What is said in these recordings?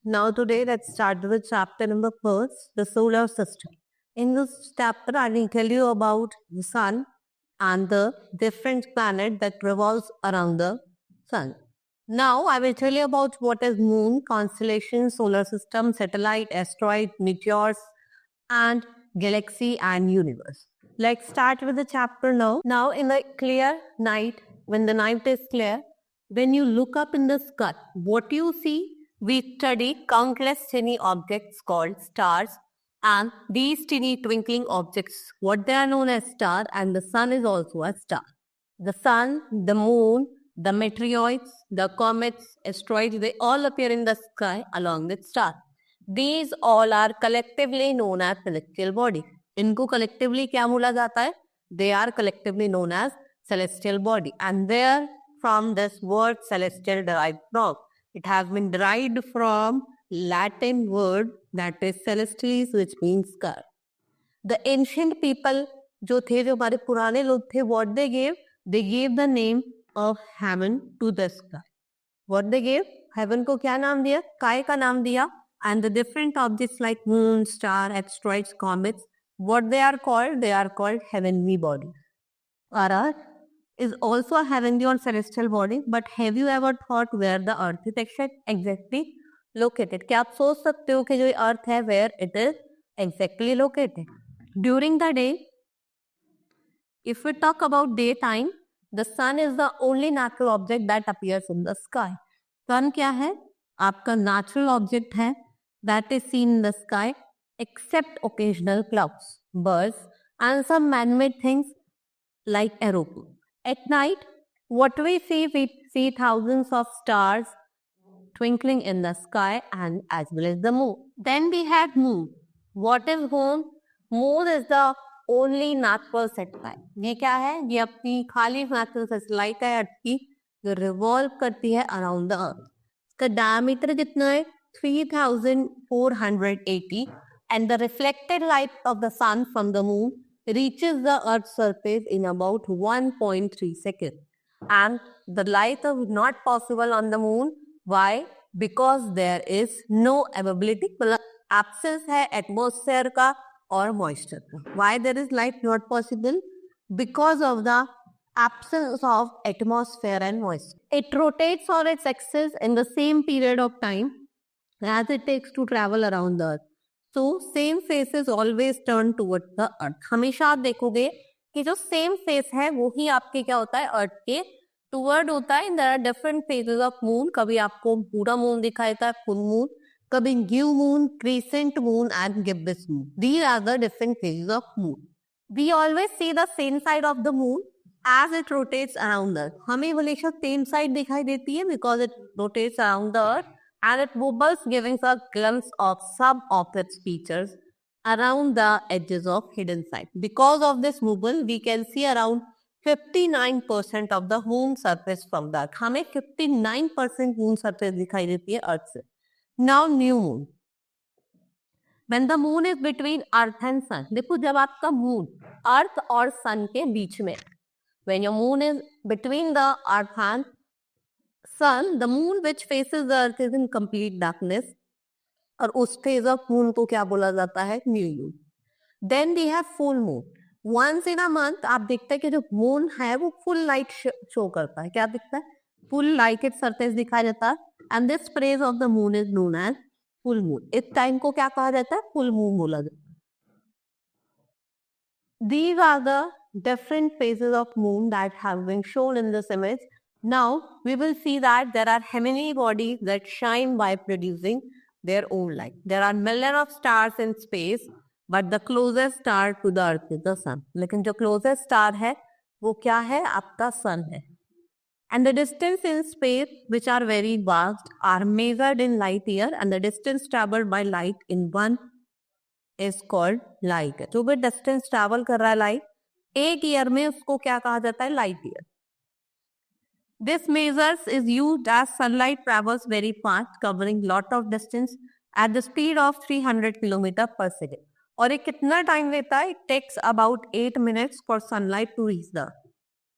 Now today, let's start with chapter number first, the solar system. In this chapter, I will tell you about the sun and the different planet that revolves around the sun. Now, I will tell you about what is moon, constellation, solar system, satellite, asteroid, meteors, and galaxy and universe. Let's start with the chapter now. Now, in the clear night, when the night is clear, when you look up in the sky, what you see? We study countless tiny objects called stars, and these tiny twinkling objects, what they are known as star, and the sun is also a star. The sun, the moon, the meteoroids, the comets, asteroids, they all appear in the sky along with stars. These all are collectively known as celestial body. इनको collectively क्या बोला जाता है? They are collectively known as celestial body, and there from this word celestial derived from. It has been derived from Latin word that is celestis, which means sky. The ancient people जो थे, जो हमारे पुराने लोग थे, what they gave the name of heaven to the sky. What they gave? Heaven को क्या नाम दिया? Sky का नाम दिया. And the different objects like moon, star, asteroids, comets, what they are called? They are called heavenly bodies. Our earth is also a heavenly or celestial body, but have you ever thought where the earth is exactly located? क्या आप सोच सकते हो कि जो अर्थ है, where it is exactly located? During the day, if we talk about daytime, the sun is the only natural object that appears in the sky. Sun क्या है? आपका natural object है that is seen in the sky, except occasional clouds, birds, and some man-made things like aeroplane. At night, what we see thousands of stars twinkling in the sky and as well as the moon. Then we had moon. What is moon? Moon is the only natural satellite. ये क्या है? ये अपनी खाली natural satellite है अर्थ की, जो revolve करती है around the earth. इसका diameter कितना है? 3,480, and the reflected light of the sun from the moon reaches the earth's surface in about 1.3 seconds. And the light is not possible on the moon. Why? Because there is no availability, absence है atmosphere का और moisture का. Why there is light not possible? Because of the absence of atmosphere and moisture. It rotates on its axis in the same period of time as it takes to travel around the earth. So same face is always turned towards the earth. हमेशा आप देखोगे कि जो same face है वो ही आपके क्या होता है, earth के toward होता है. There are different phases of moon. कभी आपको पूरा moon दिखाई देता है, full moon, कभी new moon, crescent moon and gibbous moon. These are the different phases of moon. We always see the same side of the moon as it rotates around the earth. हमें हमेशा same side दिखाई देती है because it rotates around the earth and it wobbles, giving a glimpse of some of its features around the edges of hidden side. Because of this wobble, we can see around 59% of the moon surface from the earth. हमें 59% moon surface दिखाई देती है earth से. Now new moon. When the moon is between earth and sun. देखो जब आपका moon earth और sun के बीच में, when your moon is between the earth and sun, the moon which faces the earth is in complete darkness. और उस phase of moon को क्या बोला जाता है? New moon. Then we have full moon. Once in a month आप देखते हैं कि जो moon है वो full light show करता है. क्या दिखता है? Full light its surface दिखाई देता है. And this phase of the moon is known as full moon. इस time को क्या कहा जाता है? Full moon बोला जाता है. These are the different phases of moon that have been shown in this image. Now we will see that there are heavenly bodies that shine by producing their own light. There are millions of stars in space, but the closest star to the earth is the sun. लेकिन जो closest star है वो क्या है? आपका sun है. And the distance in space, which are very vast, are measured in light year, and the distance traveled by light in one is called light year. जो भी distance travel कर रहा है light, एक year में उसको क्या कहा जाता है? Light year. This measures is used as sunlight travels very fast, covering lot of distance at the speed of 300 km per second. और ये कितना time लेता है? It takes about 8 minutes for sunlight to reach the earth.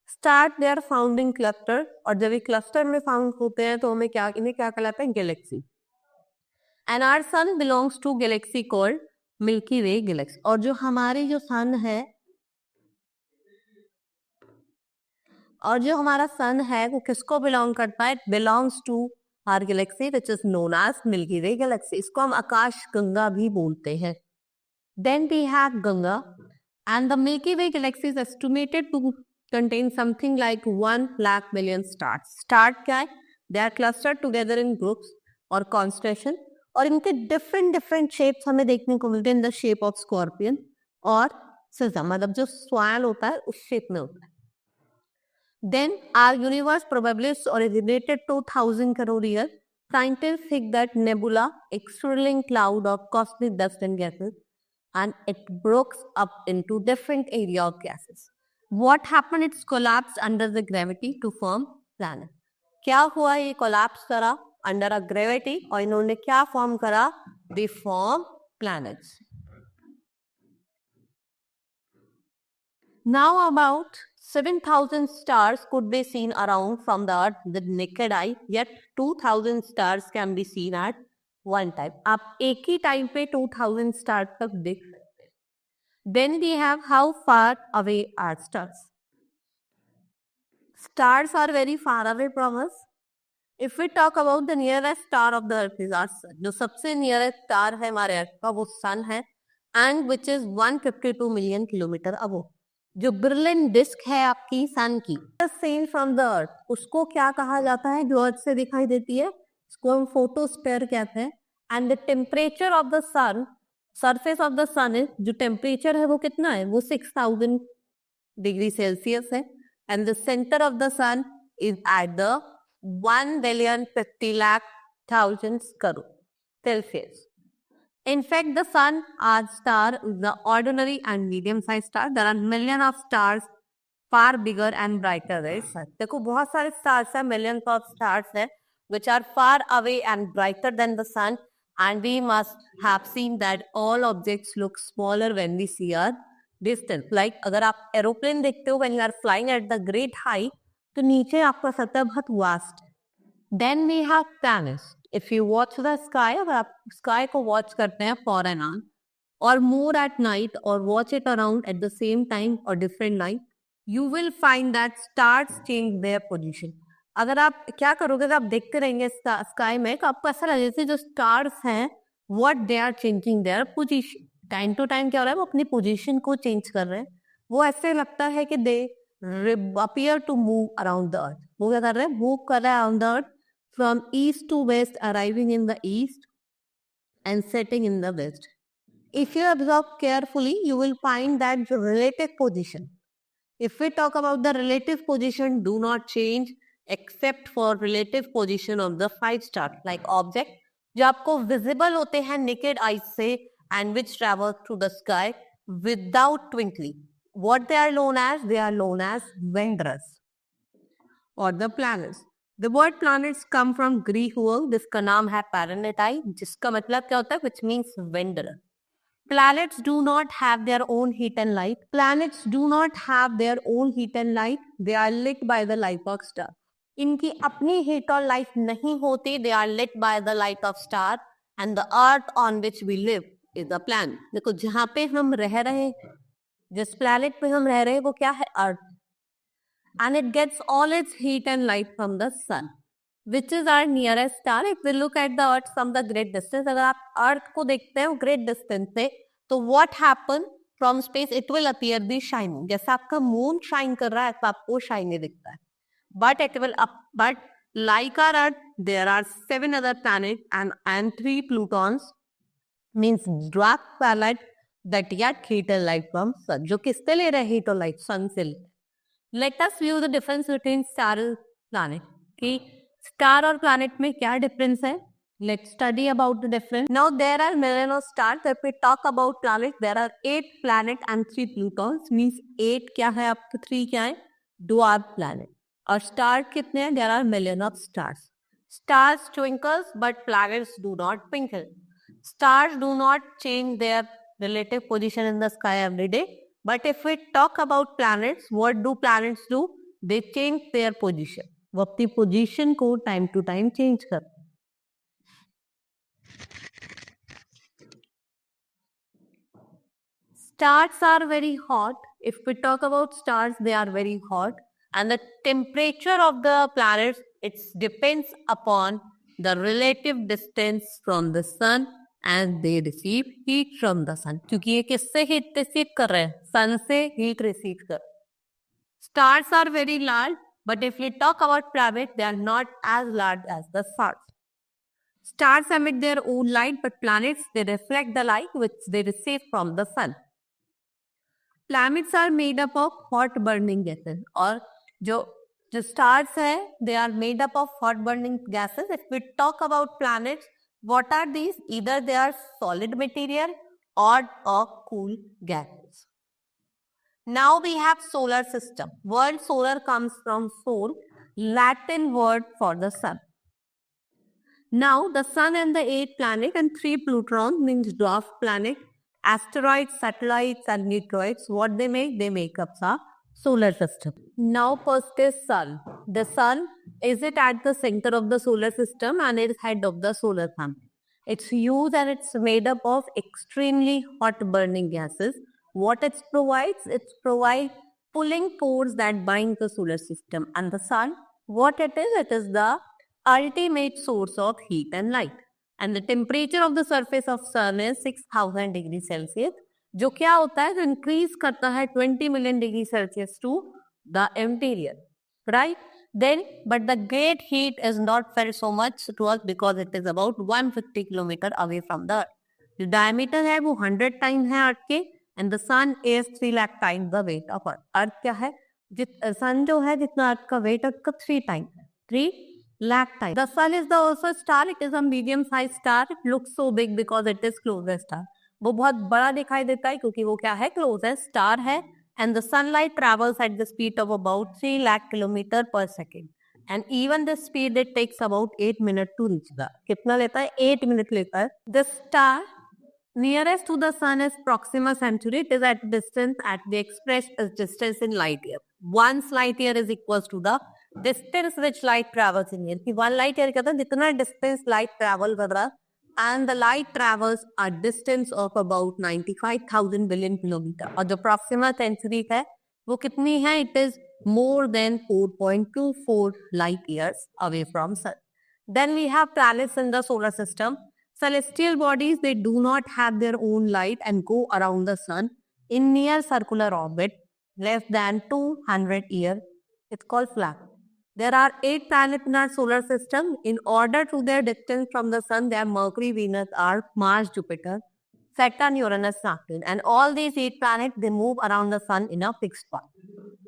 Stars they are found in cluster, और जब ये cluster में found होते हैं तो हमें क्या, इन्हें क्या कहलाता है, galaxy. And our sun belongs to galaxy called Milky Way galaxy. और जो हमारी जो सन है, और जो हमारा सन है वो किसको बिलोंग करता है, belongs to our galaxy which is known as Milky Way galaxy. इसको हम आकाश गंगा भी बोलते हैं. Then we have Ganga, and the Milky Way galaxy is estimated to contain something like 1 lakh million stars. Star क्या है? They are clustered together in groups or constellation, और इनके different shapes हमें देखने को मिलते हैं in the shape of scorpion और सिस्टम, मतलब जो स्वान होता है उस शेप में होता है. Then our universe probably originated 2000 crore years. Scientists think that nebula, a swirling cloud of cosmic dust and gases, and it broke up into different area of gases. What happened? It's collapsed under the gravity to form planet. क्या हुआ? ये collapse करा under a gravity और इन्होंने क्या form करा? They form planets. Now about 7,000 stars could be seen around from the earth with naked eye, yet 2,000 stars can be seen at one time. आप एक ही टाइम पे 2,000 stars तक देख सकते हैं. Then we have how far away are stars. Stars are very far away from us. If we talk about the nearest star of the earth is our sun. जो सबसे nearest star है हमारे अर्थ का वो sun है, and which is 152 million kilometer above. जो brilliant disc है आपकी सन की, सेम फ्रॉम द अर्थ, उसको क्या कहा जाता है, जो अर्थ से दिखाई देती है, उसको हम फोटोस्फीयर कहते हैं. And the temperature of the sun, surface of the sun is, जो टेम्परेचर है वो कितना है, वो 6000 डिग्री सेल्सियस है. And the centre of the sun is at the 1,50,00,000 crore Celsius. In fact, the sun, our star, is the ordinary and medium-sized star. There are millions of stars far bigger and brighter than sun. देखो बहुत सारे stars हैं, millions of stars हैं, which are far away and brighter than the sun. And we must have seen that all objects look smaller when we see a distance. Like अगर आप aeroplane देखते हो when you are flying at the great height, तो नीचे आपका सतह बहुत vast. Then we have planets. If you watch the sky, अगर आप sky को watch करते हैं for an hour or more at night or watch it around at the same time or different night, you will find that stars change their position. अगर आप क्या करोगे, अगर आप देखते रहेंगे स्काई में, तो आपको ऐसा लगेगा जैसे जो स्टार्स हैं what they are changing their position. Time to time क्या हो रहा है, वो अपनी पोजीशन को चेंज कर रहे हैं. वो ऐसे लगता है कि they appear to move around the earth. वो क्या कर रहे हैं, मूव कर रहे हैं around the earth from east to west, arriving in the east and setting in the west. If you observe carefully, you will find that the relative position. If we talk about the relative position, do not change except for relative position of the 5 stars, like object जो आपको visible होते हैं naked eyes से and which travel through the sky without twinkling. What they are known as? They are known as wanderers or the planets. The word planets come from Greek word, जिसका नाम है planetai, जिसका मतलब क्या होता है, which means wanderer. Planets do not have their own heat and light. Planets do not have their own heat and light. They are lit by the light of star. इनकी अपनी heat और light नहीं होती. They are lit by the light of star. And the earth on which we live is a planet. देखो जहाँ पे हम रह रहे हैं, जिस planet पे हम रह रहे हैं वो क्या है, earth. And it gets all its heat and light from the sun, which is our nearest star. If we look at the earth from the great distance, अगर आप earth को देखते हैं great distance से, तो what happen from space? It will appear the shining. जैसा आपका moon shine कर रहा है, तो आपको shiny दिखता है. But it will but like our earth, there are 7 other planets and 3 Plutons, means dark planet that get heat and light from sun. जो किससे ले रहे हैं heat और light? sun से. Let us view the difference between star and planet. कि star और planet में क्या difference है? Let's study about the difference. Now there are millions of stars. If we talk about planets, there are 8 planets and 3 Plutons. Means 8 क्या है आपके, 3 क्या है, dwarf planet. और star कितने हैं? There are millions of stars. Stars twinkles, but planets do not twinkle. Stars do not change their relative position in the sky every day. But if we talk about planets, what do planets do? They change their position, वो अपनी position को time to time change करते हैं. Stars are very hot. If we talk about stars, they are very hot. And the temperature of the planets, it depends upon the relative distance from the sun and they receive heat from the sun. क्योंकि ये किससे heat receive कर रहे हैं? Sun से heat receive कर. Stars are very large, but if we talk about planets, they are not as large as the stars. Stars emit their own light, but planets, they reflect the light which they receive from the sun. Planets are made up of hot burning gases. और जो stars है, they are made up of hot burning gases. If we talk about planets, what are these? Either they are solid material or cool gases. Now we have solar system. Word solar comes from sol, Latin word for the sun. Now the sun and the 8 planets and 3 Pluton means dwarf planet. Asteroids, satellites and meteoroids, what they make? They make up the solar system. Now first is sun. The sun is it at the center of the solar system and is head of the solar family. It's huge and it's made up of extremely hot burning gases. What it provides? It provides pulling force that binds the solar system. And the sun, what it is? It is the ultimate source of heat and light. And the temperature of the surface of sun is 6000 degrees Celsius, जो क्या होता है? Increase करता है 20 million degrees Celsius to the interior, right? Then, but the great heat is not felt so much to us because it is about 150 kilometer away from the earth. The diameter है वो 100 times है अर्थ के, and the sun is 3 lakh times the weight of earth. अर्थ क्या है? sun जो है जितना अर्थ का weight उसका 3 times, 3 lakh times. The sun is the also star. It is a medium-sized star. It looks so big because it is closest star. वो बहुत बड़ा दिखाई देता है क्योंकि वो क्या है? Closest star है. And the sunlight travels at the speed of about 3 lakh kilometer per second. And even the speed it takes about 8 minutes to reach the. कितना लेता है? 8 minutes लेता है. The star nearest to the sun is Proxima Centauri. It is at distance at the expressed as distance in light year. 1 light year is equals to the distance which light travels in year. कि 1 light year कहता है जितना distance light travel कर रहा, and the light travels a distance of about 95,000 billion kilometer. और जो Proxima Centauri है वो कितनी है? It is more than 4.24 light years away from sun. Then we have planets in the solar system. Celestial bodies, they do not have their own light and go around the sun in near circular orbit less than 200 years. It's called flat. There are 8 planets in our solar system. In order to their distance from the sun, they are Mercury, Venus, Earth, Mars, Jupiter, Saturn, Uranus, Neptune. And all these 8 planets, they move around the sun in a fixed path.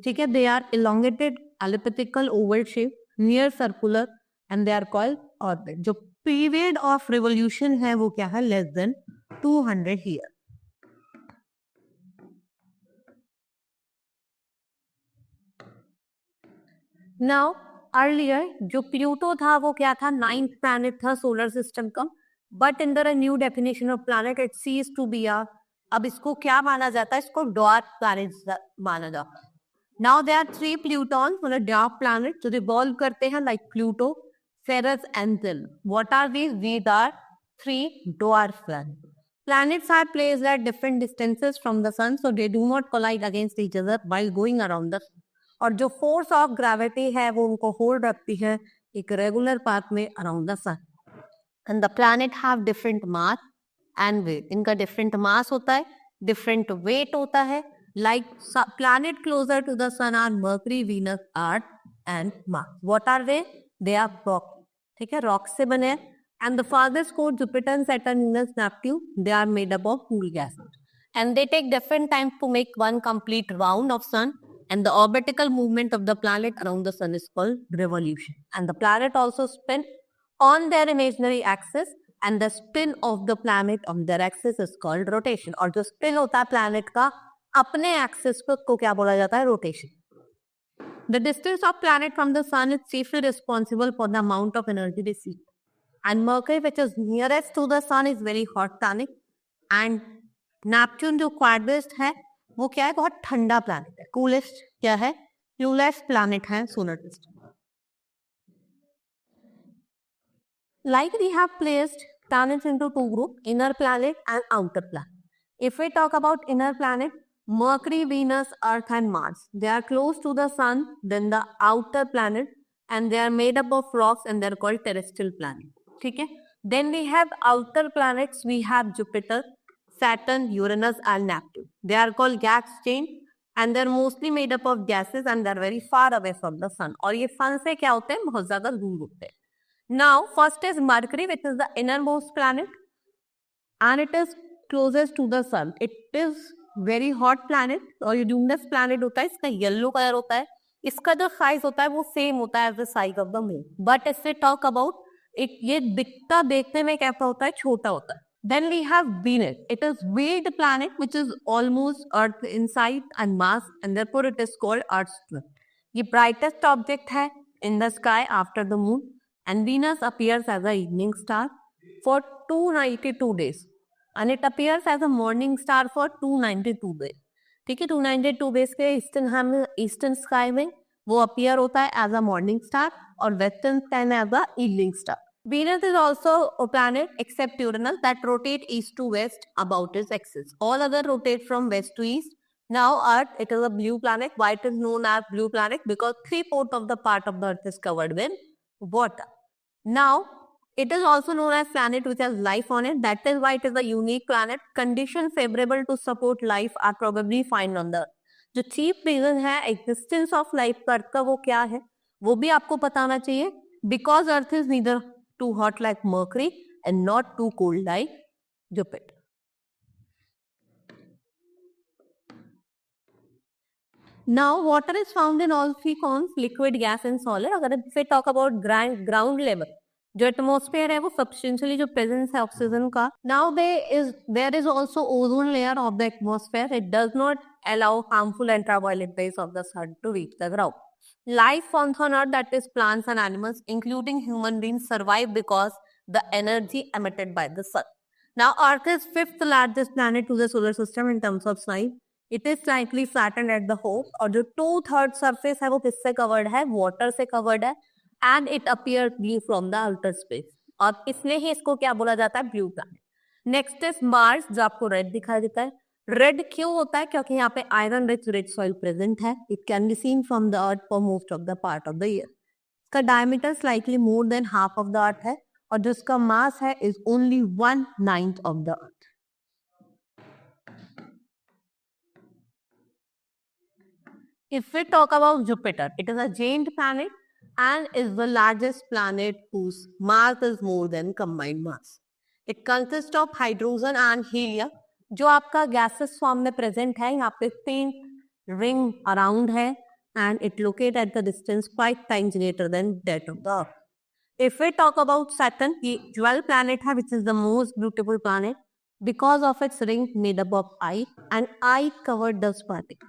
Okay? They are elongated, elliptical, oval shape, near circular, and they are called orbit. जो period of revolution है वो क्या है? Less than 200 years. Now, earlier जो Pluto था वो क्या था? 9th planet था सोलर सिस्टम का, but under a new definition of planet it ceased to be a. अब इसको क्या माना जाता है? इसको dwarf planets माना जाता है. Now there are 3 Plutons, मतलब dwarf planets जो revolve करते हैं like Pluto, Ceres and Zill. What are these? These are 3 dwarf planets. Planets are placed at different distances from the sun, so they do not collide against each other while going around the sun. और जो force of gravity है वो उनको hold रखती है एक regular path में around the sun. And the planet have different mass and weight. इनका डिफरेंट मास होता है, डिफरेंट वेट होता है. Like planet closer to the sun are Mercury, Venus, Earth and Mars. What are they? They are rock. ठीक है, rock से बने हैं. एंड द फादर्स को Jupiter, Saturn, Venus, Neptune, they are made up of cool gases. And they take different time to make one complete round of sun. And the orbital movement of the planet around the sun is called revolution. And the planet also spin on their imaginary axis, and the spin of the planet on their axis is called rotation. और जो spin होता है planet का अपने axis को क्या बोला जाता है? Rotation. The distance of planet from the sun is chiefly responsible for the amount of energy received. And Mercury, which is nearest to the sun, is very hot planet. And Neptune जो quietest है वो क्या है? बहुत ठंडा planet है. Coolest क्या है? फ्यूलेस प्लैनेट है solar system. Like we have placed planets into two groups, inner planet and outer planet. If we talk about inner planet, Mercury, Venus, Earth and Mars, they are close to the sun than the outer planet and they are made up of rocks and they are called terrestrial planet. Okay? Then we have outer planets, we have Jupiter, Saturn, Uranus and Neptune. They are called gas giant and they are mostly made up of gases and they are very far away from the sun. और ये sun से क्या होते हैं, बहुत ज़्यादा दूर होते हैं. Now, first is Mercury, which is the innermost planet, and it is closest to the sun. It is very hot planet और ये luminous planet होता है, इसका yellow color होता है, इसका जो size होता है वो same होता है as the size of the moon. But if we talk about it, ये दिखता देखने में कैसा होता है, छोटा होता है. Then we have Venus. It is wheeled planet which is almost Earth in size and mass, and therefore it is called Earth's twin. ये brightest object है in the sky after the moon. And Venus appears as an evening star for 292 days. And it appears as a morning star for 292 days. ठीक है, 292 days के eastern sky में वो appear होता है as a morning star और western sky में as a evening star. Venus is also a planet except Uranus that rotate east to west about its axis. All other rotate from west to east. Now Earth, it is a blue planet. Why it is known as blue planet? Because 3/4 of the part of the Earth is covered with water. Now, it is also known as planet which has life on it. That is why it is a unique planet. Conditions favorable to support life are probably found on the Earth. जो chief reason है existence of life का अर्थ का वो क्या है वो भी आपको बताना चाहिए. Because earth is neither too hot like Mercury and not too cold like Jupiter. Now, water is found in all three forms, liquid, gas and solid. अगर if we talk about ground level, जो atmosphere है वो substantially जो presence है oxygen का. Now there is also ozone layer of the atmosphere. It does not allow harmful ultraviolet rays of the sun to reach the ground. Life forms on Earth, that is plants and animals, including human beings, survive because the energy emitted by the sun. Now, Earth is fifth largest planet to the solar system in terms of size. It is slightly flattened at the hope. और जो 2/3 surface है वो किससे covered है? Water से covered है. And it appears blue from the outer space. और इसलिए ही इसको क्या बोला जाता है? Blue planet. Next is Mars जो आपको रेड दिखाई देता है. रेड क्यों होता है? क्योंकि यहाँ पे आयरन रिच सॉइल प्रेजेंट है. It can be seen from the earth for most of the part of the year. इसका diameter slightly more than half of the earth है और जो इसका मास है is only 1/9 of the earth. If we talk about Jupiter, it is a giant planet and is the largest planet whose mass is more than combined mass. It consists of hydrogen and helium. जो आपका gaseous form में present है, यहाँ पे faint ring around है and it located at the distance 5 times greater than that of the Earth. If we talk about Saturn, ये jewel planet है which is the most beautiful planet because of its ring made up of ice and ice covered dust particles.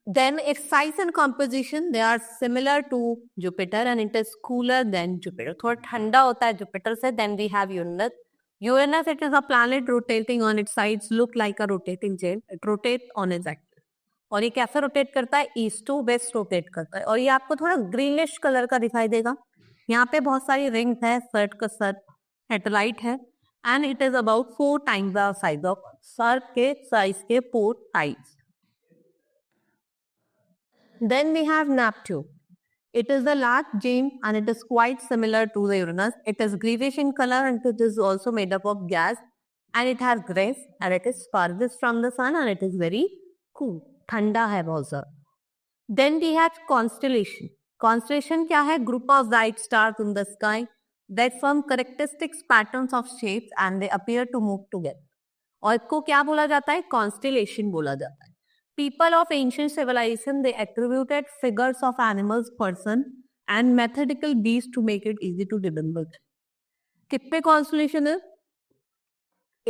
Then its size and composition, they are similar to Jupiter and it is cooler than Jupiter. थोड़ा ठंडा होता है Jupiter से. Then we have Uranus. Uranus, it is a planet rotating on its sides, look like a rotating chain. It rotates on its axis. और ये कैसे rotate करता है? ईस्ट टू वेस्ट रोटेट करता है. और ये आपको थोड़ा ग्रीनिश कलर का दिखाई देगा. यहाँ पे बहुत सारी रिंग्स है, सर्ट का सर्ट हेटेलाइट है and it is about 4 times the size of सर्ट के साइज के 4 times. Then we have Neptune. It is a large giant and it is quite similar to the Uranus. It is greenish in color and it is also made up of gas and it has grace and it is farthest from the sun and it is very cool. ठंडा है बहुत ज़्यादा. Then we have constellation. Constellation क्या है? Group of bright stars in the sky that form characteristic patterns of shapes and they appear to move together. और इसको क्या बोला जाता है? Constellation बोला जाता है. People of ancient civilization, they attributed figures of animals, person and mathematical beasts to make it easy to remember. कितने constellation है?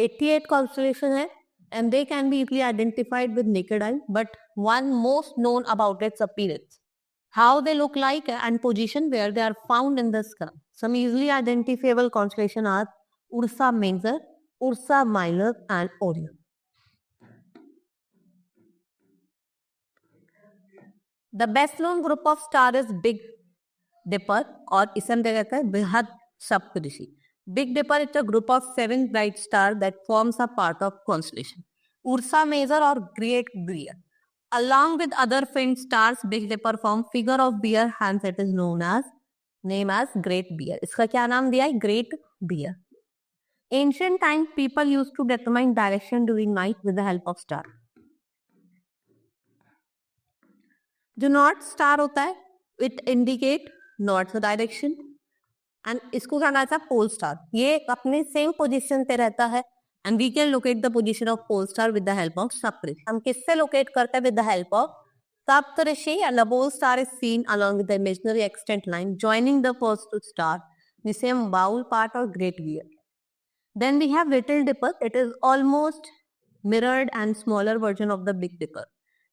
88 constellation है and they can be easily identified with naked eye, but one most known about its appearance, how they look like and position where they are found in the sky. Some easily identifiable constellation are Ursa Major, Ursa Minor and Orion. The best known group of star is Big Dipper, और इसे हम क्या कहते हैं, बृहद सप्तऋषि. Big Dipper is a group of 7 bright stars that forms a part of constellation Ursa Major or Great Bear. Along with other faint stars, Big Dipper form figure of bear, hence it is known as Great Bear. इसका क्या नाम दिया है? Great Bear. Ancient times, people used to determine direction during night with the help of star. जो north star होता है, it indicate north direction, and इसको क्या कहता है? Pole star. ये अपने सेम पोजीशन पे रहता है, and we can locate the position of pole star with the help of Saptarishi. हम किससे लोकेट करते हैं? With the help of Saptarishi. And the pole star is seen along with the imaginary extent line joining the first star, जिसे हम bowl part और Great Bear. Then we have Little Dipper. It is almost mirrored and smaller version of the Big Dipper.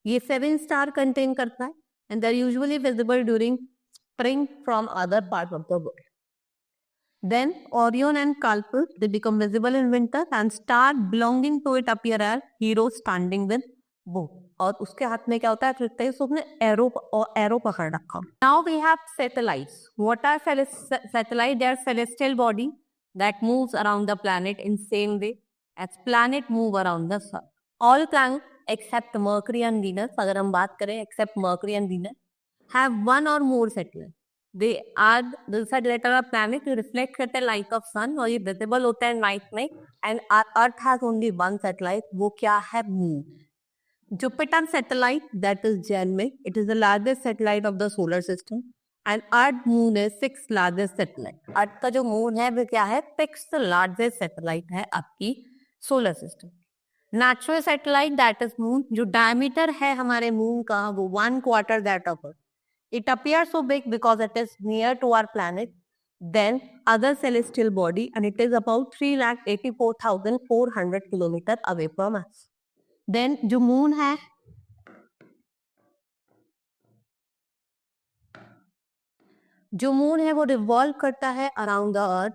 ये 7 star contain करता है, and they are usually visible during spring from other parts of the world. Then Orion and Calpurnia, they become visible in winter, and star belonging to it appear as heroes standing with bow. और उसके हाथ में क्या होता है? फिर उसने arrow पकड़ रखा. Now we have satellites. What are satellites? They are celestial body that moves around the planet in same way as planet move around the sun. All planets except Mercury and Venus, अगर हम बात करें except Mercury and Venus, have one or more satellites. They are the satellite of planet to reflect करते हैं light of sun, और ये visible होता है night में. And our Earth has only one satellite. वो क्या है? Moon. Jupiter satellite, that is Ganymede. It is the largest satellite of the solar system. And Earth moon is 6th largest satellite. Earth का जो moon है वो क्या है? 6th largest satellite है आपकी solar system. Natural satellite, that is moon, जो diameter है हमारे moon का वो 1/4 that of Earth. It appears so big because it is near to our planet than other celestial body, and it is about 3,84,400 kilometer away from us. Then जो moon है, जो moon है वो revolve करता है around the earth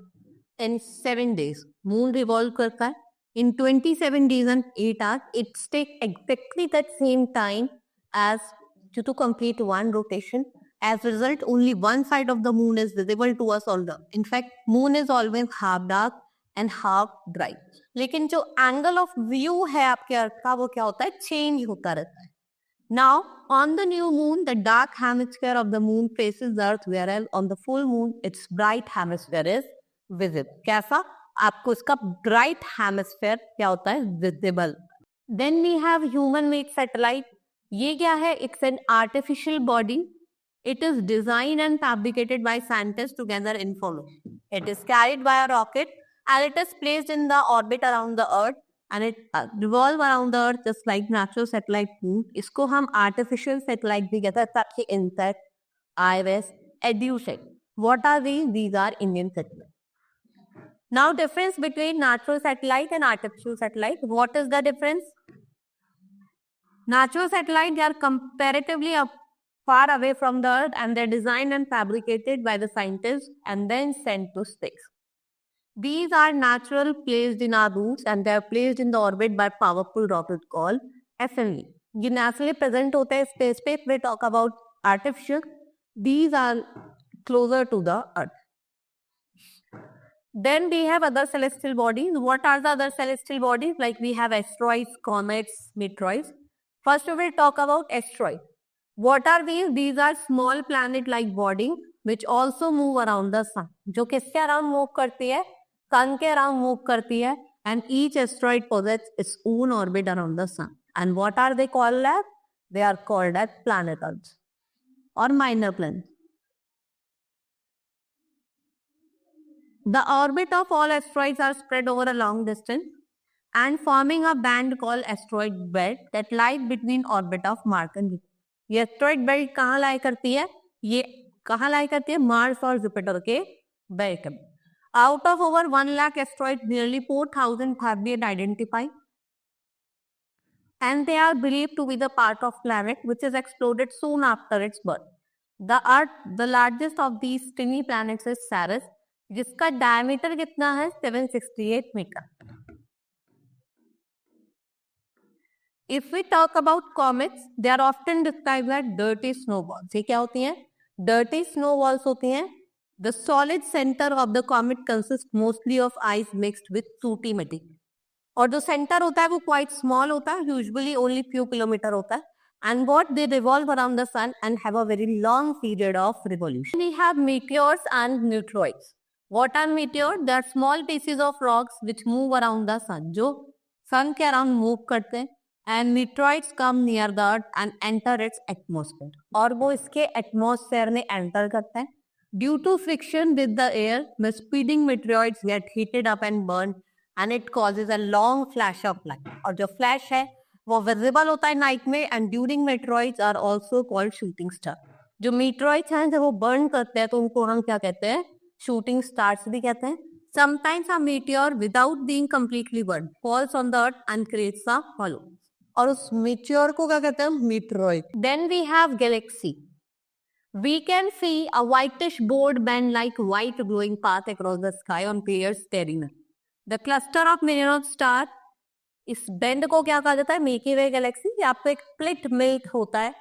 in 7 days. Moon revolve करता है इन 27 days and 8 hours. It takes exactly that same time as to complete one rotation. As a result, only one side of the moon is visible to us all the. In fact, moon is always half dark and half bright. लेकिन जो angle of view है आपके अर्थ का वो क्या होता है? Change होता रहता है. Now, on the new moon, the dark hemisphere of the moon faces the earth, whereas on the full moon, its bright hemisphere is visible. कैसा? आपको इसका bright hemisphere क्या होता है? Visible. Then we have human-made satellite. ये क्या है? It's an artificial body. It is designed and fabricated by scientists to gather information. It is carried by a rocket and it is placed in the orbit around the earth. And it revolve around the earth just like natural satellite moon. इसको हम artificial satellite भी कहते हैं, ताकि insect, iris, EduSat. What are these? These are Indian satellites. Now, difference between natural satellite and artificial satellite. What is the difference? Natural satellite, they are comparatively far away from the earth, and they're designed and fabricated by the scientists and then sent to space. These are natural, placed in our roots, and they are placed in the orbit by powerful rocket called SLV. ये naturally present होते हैं space पे. We talk about artificial. These are closer to the earth. Then we have other celestial bodies. What are the other celestial bodies? Like we have asteroids, comets, meteoroids. First we will talk about asteroids. What are these? These are small planet-like bodies which also move around the sun. जो किसके around move करती है? Sun के around move करती है. And each asteroid possesses its own orbit around the sun. And what are they called as? They are called as planetoids or minor planets. The orbit of all asteroids are spread over a long distance and forming a band called asteroid belt that lies between orbit of Mars and Jupiter. ये asteroid belt कहाँ lie करती है? ये कहाँ lie करती है? Mars और Jupiter के belt में. Out of over 1 lakh asteroids, nearly 4,000 have been identified, and they are believed to be the part of planet which is exploded soon after its birth. The Earth, the largest of these tiny planets, is Ceres, जिसका diameter कितना है? 768 metre. If we talk about comets, they are often described as dirty snowballs. ये क्या होती हैं? Dirty snowballs होती हैं. The solid center of the comet consists mostly of ice mixed with sooty material. और जो center होता है वो quite small होता है, usually only few kilometer होता है. And what they revolve around the sun and have a very long period of revolution. We have meteors and neutroids. What are meteors? They are small pieces of rocks which move around the sun. जो sun के around move करते हैं. And meteoroids come near the earth and enter its atmosphere. और वो इसके atmosphere में enter करता है. Due to friction with the air, the speeding meteoroids get heated up and burned, and it causes a long flash of light. और जो flash है वो visible होता है night में, and during meteoroids are also called shooting star. जो meteoroids हैं जब वो burn करते हैं तो उनको हम क्या कहते हैं? Shooting stars भी कहते हैं. Sometimes a meteor, without being completely burned, falls on the earth and creates a hollow. और उस meteor को क्या कहते हैं? Meteoroid. Then we have galaxy. We can see a whitish board band like white glowing path across the sky on pairs staring at. The cluster of millions of stars, इस band को क्या कहा जाता है? Milky Way galaxy. यहाँ पे एक split milk होता है.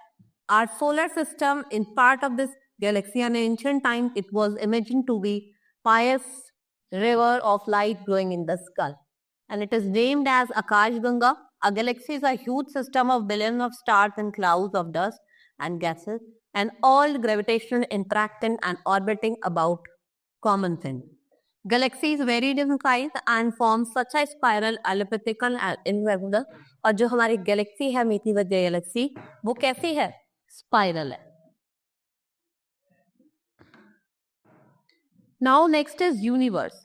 Our solar system, in part of this galaxy, in ancient time, it was imagined to be pious river of light glowing in the sky, and it is named as Akash Ganga. A galaxy is a huge system of billions of stars and clouds of dust and gases, and all gravitational interacting and orbiting about common thing. Galaxies vary in size and form such a spiral, elliptical and irregular. और जो हमारी galaxy है milky वे galaxy, वो कैसी है? Spiral है. Now next is universe.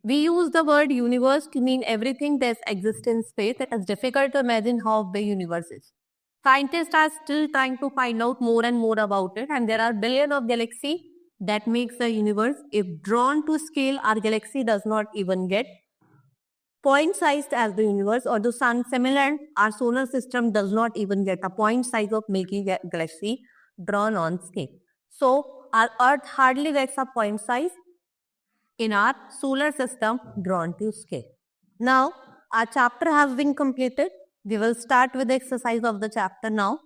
We use the word universe to mean everything that exists in space. It is difficult to imagine how big the universe is. Scientists are still trying to find out more and more about it, and there are billions of galaxies that makes the universe. If drawn to scale, our galaxy does not even get point-sized as the universe or the sun. Similar, our solar system does not even get a point size of Milky Way galaxy drawn on scale. So our Earth hardly gets a point size in our solar system drawn to scale. Now, our chapter has been completed. We will start with the exercise of the chapter now.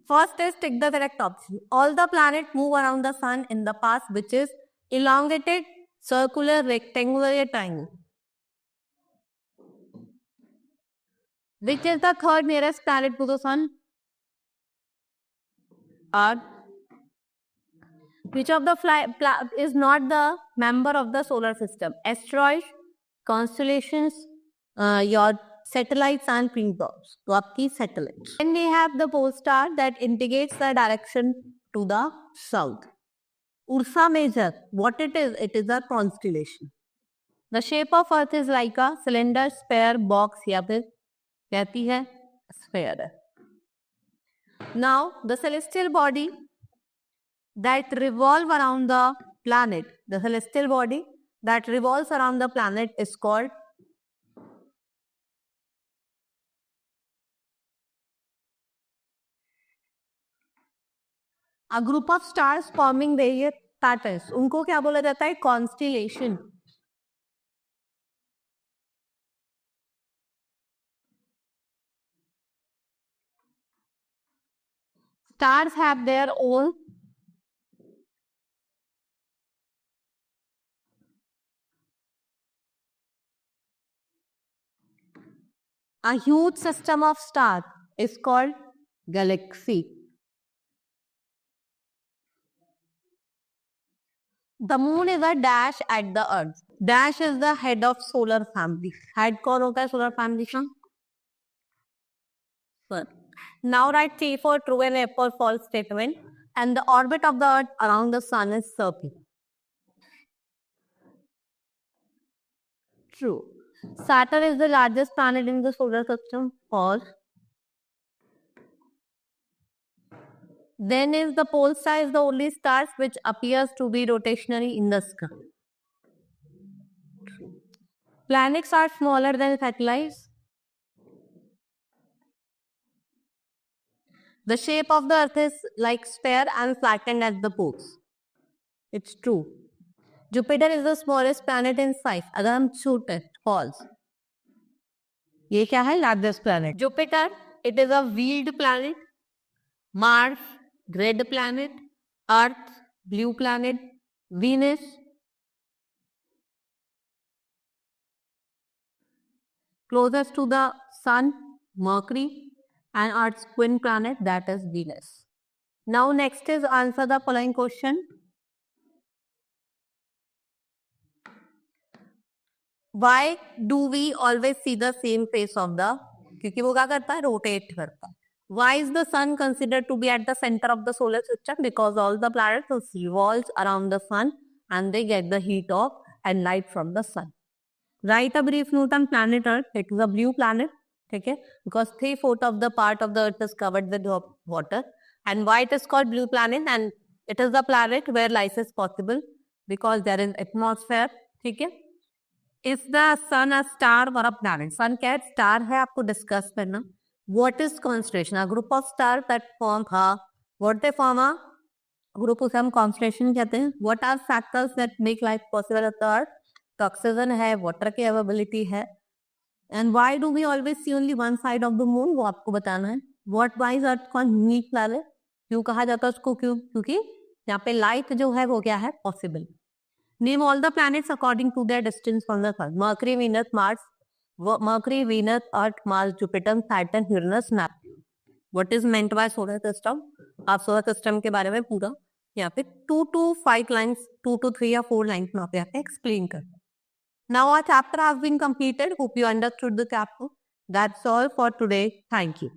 First is tick the correct option. All the planets move around the sun in the path which is elongated, circular, rectangular, or triangle. Which is the third nearest planet to the sun? Earth. Which of the is not the member of the solar system? Asteroids, constellations, your satellites and precursors. So आपकी satellites. Then we have the pole star that indicates the direction to the south. Ursa Major, what it is? It is a constellation. The shape of Earth is like a cylinder, sphere, box या फिर कहती है sphere है. Now the celestial body that revolve around the planet, the celestial body that revolves around the planet is called a group of stars forming various patterns. उनको क्या बोला जाता है? Constellation. Stars have their own a huge system of stars is called galaxy. The moon is a dash at the earth. Dash is the head of solar family. Head कौन होता है solar family का? Sun. Now write T for true and F for false statement. And the orbit of the earth around the sun is circular. True. Saturn is the largest planet in the solar system. False. Then is the pole star is the only star which appears to be rotationary in the sky. True. Planets are smaller than satellites. The shape of the earth is like sphere and flattened at the poles. It's true. Jupiter is the smallest planet in size. अगर हम छूटे false. ये क्या है? Largest planet. Jupiter, it is a wheeled planet. Mars, red planet. Earth, blue planet. Venus, closest to the sun, Mercury, and Earth's twin planet, that is Venus. Now next is answer the following question. Why do we always see the same face of the? क्योंकि वो क्या करता है? Rotate करता है. Why is the sun considered to be at the center of the solar system? Because all the planets revolves around the sun and they get the heat of and light from the sun. Write a brief note on planet Earth. It is a blue planet. Okay, because 3/4 of the part of the Earth is covered with water. And why it is called blue planet? And it is the planet where life is possible because there is atmosphere. ठीक है. Is the sun a star or a planet? Sun क्या है? Star है. आपको discuss करना. What is constellation? A group of stars that form what they form a group उसे हम constellation कहते हैं. What are factors that make life possible at the Earth? तो ऑक्सीजन है, वाटर की अवेलेबिलिटी है. And why do we always see only one side of the moon? वो आपको बताना है. What why is earth called unique planet? क्यों कहा जाता है उसको? क्योंकि यहाँ पे लाइफ जो है वो क्या है? Possible. Name all the planets according to their distance from the sun. Mercury, Venus, Mars. Mercury, Venus, Earth, Mars, Jupiter, Saturn, Uranus, Neptune. What is meant by solar system? आप सोलर सिस्टम के बारे में पूरा यहाँ पे 2 to 5 lines, 2 to 3 या 4 lines में आप यहाँ पे एक्सप्लेन कर. Now our chapter has been completed. Hope you understood the chapter. That's all for today. Thank you.